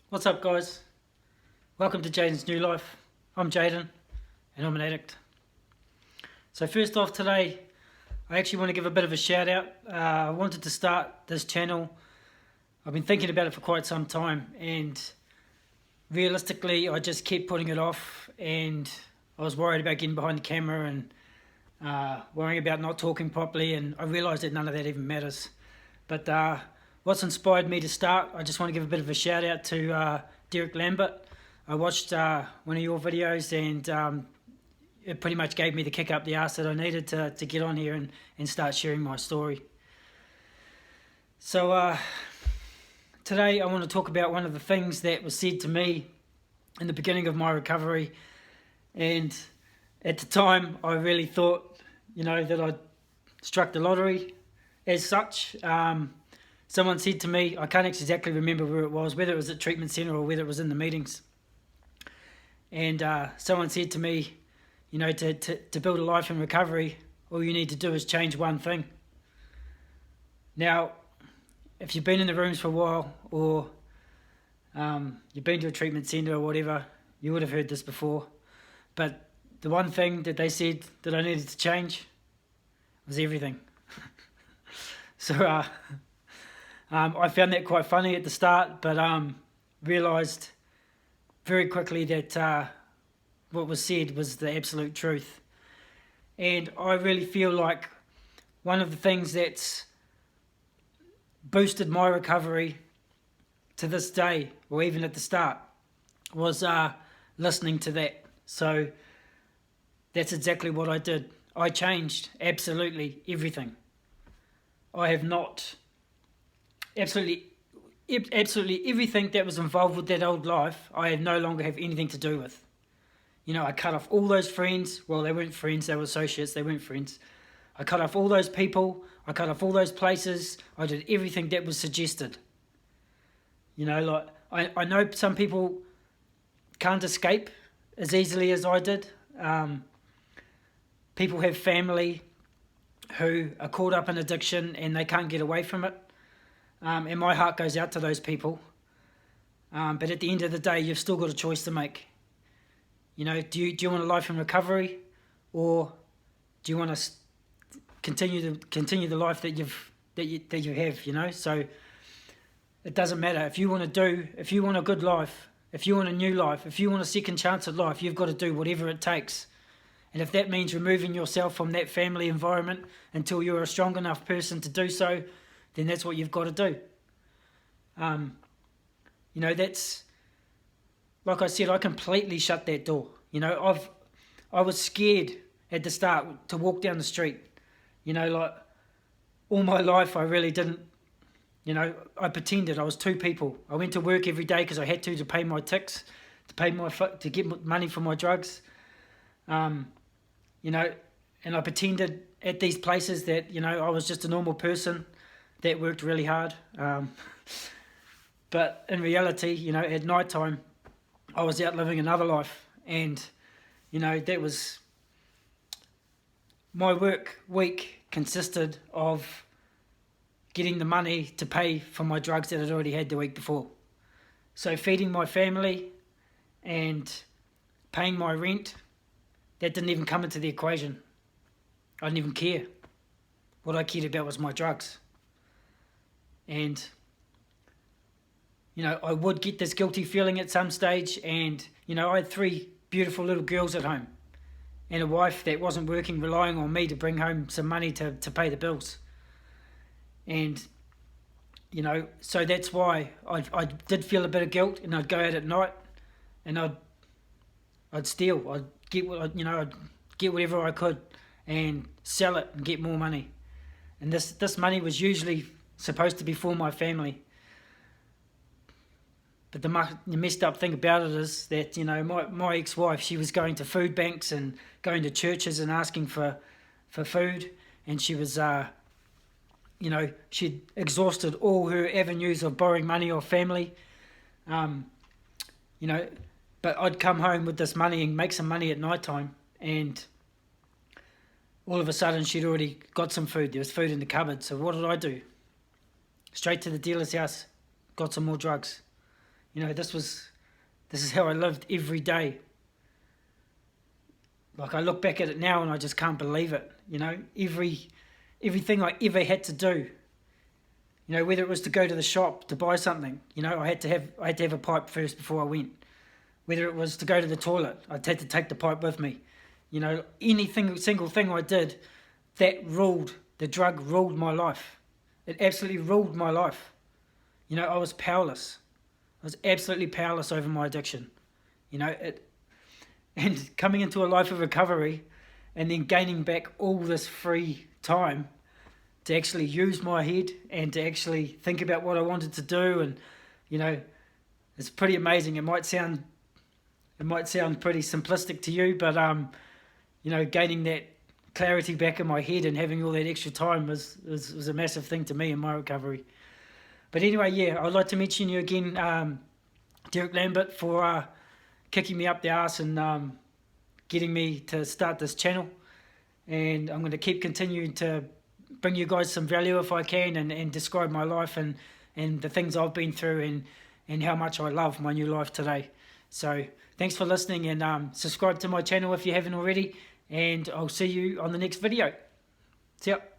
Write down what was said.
What's up, guys? Welcome to Jaden's New Life. I'm Jaden, and I'm an addict. So first off today, I actually want to give a bit of a shout out. I wanted to start this channel. I've been thinking about it for quite some time, and realistically, I just kept putting it off, and I was worried about getting behind the camera and worrying about not talking properly, and I realised that none of that even matters. But what's inspired me to start, I just want to give a bit of a shout out to Derek Lambert. I watched one of your videos, and it pretty much gave me the kick up the arse that I needed to get on here and start sharing my story. So today I want to talk about one of the things that was said to me in the beginning of my recovery, and at the time I really thought, that I'd struck the lottery as such. Someone said to me, I can't exactly remember where it was, whether it was at treatment centre or whether it was in the meetings, and someone said to me, to build a life in recovery, all you need to do is change one thing. Now, if you've been in the rooms for a while, or you've been to a treatment centre or whatever, you would have heard this before. But the one thing that they said that I needed to change was everything. So I found that quite funny at the start, but realised very quickly that what was said was the absolute truth. And I really feel like one of the things that's boosted my recovery to this day, or even at the start, was listening to that. So that's exactly what I did. I changed absolutely everything. I have not absolutely everything that was involved with that old life, I no longer have anything to do with. I cut off all those friends. Well, they weren't friends, they were associates, they weren't friends. I cut off all those people, I cut off all those places, I did everything that was suggested. I know some people can't escape as easily as I did. People have family who are caught up in addiction and they can't get away from it. And my heart goes out to those people. But at the end of the day, you've still got a choice to make. Do you want a life in recovery, or do you want to continue the life that you have? So it doesn't matter. If you want a good life, if you want a new life, if you want a second chance at life, you've got to do whatever it takes. And if that means removing yourself from that family environment until you're a strong enough person to do so, then that's what you've got to do. That's, like I said, I completely shut that door. I was scared at the start to walk down the street. All my life I really didn't, I pretended I was two people. I went to work every day because I had to pay my tax, to get money for my drugs. And I pretended at these places that, I was just a normal person that worked really hard. But in reality, at night time, I was out living another life. And, that was... My work week consisted of getting the money to pay for my drugs that I'd already had the week before. So feeding my family and paying my rent, that didn't even come into the equation. I didn't even care. What I cared about was my drugs. And, I would get this guilty feeling at some stage, and, I had 3 beautiful little girls at home and a wife that wasn't working, relying on me to bring home some money to pay the bills. And, so that's why I did feel a bit of guilt, and I'd go out at night and I'd steal. I'd get whatever I could and sell it and get more money. And this money was usually supposed to be for my family. But the messed up thing about it is that, my ex-wife, she was going to food banks and going to churches and asking for food. And she was, she'd exhausted all her avenues of borrowing money off family. But I'd come home with this money and make some money at night time. And all of a sudden, she'd already got some food. There was food in the cupboard. So what did I do? Straight to the dealer's house, got some more drugs. You know, this is how I lived every day. Like, I look back at it now and I just can't believe it. You know, everything I ever had to do. You know, whether it was to go to the shop to buy something, you know, I had to have a pipe first before I went. Whether it was to go to the toilet, I'd had to take the pipe with me. You know, single thing I did, the drug ruled my life. It absolutely ruled my life. You know, I was powerless. I was absolutely powerless over my addiction. You know, and coming into a life of recovery and then gaining back all this free time to actually use my head and to actually think about what I wanted to do, and, you know, it's pretty amazing. It might sound pretty simplistic to you, but you know, gaining that clarity back in my head and having all that extra time was a massive thing to me in my recovery. But anyway, yeah, I'd like to mention you again, Derek Lambert, for kicking me up the arse and getting me to start this channel. And I'm going to keep continuing to bring you guys some value if I can, and describe my life and the things I've been through, and how much I love my new life today. So thanks for listening, and subscribe to my channel if you haven't already, and I'll see you on the next video. See ya.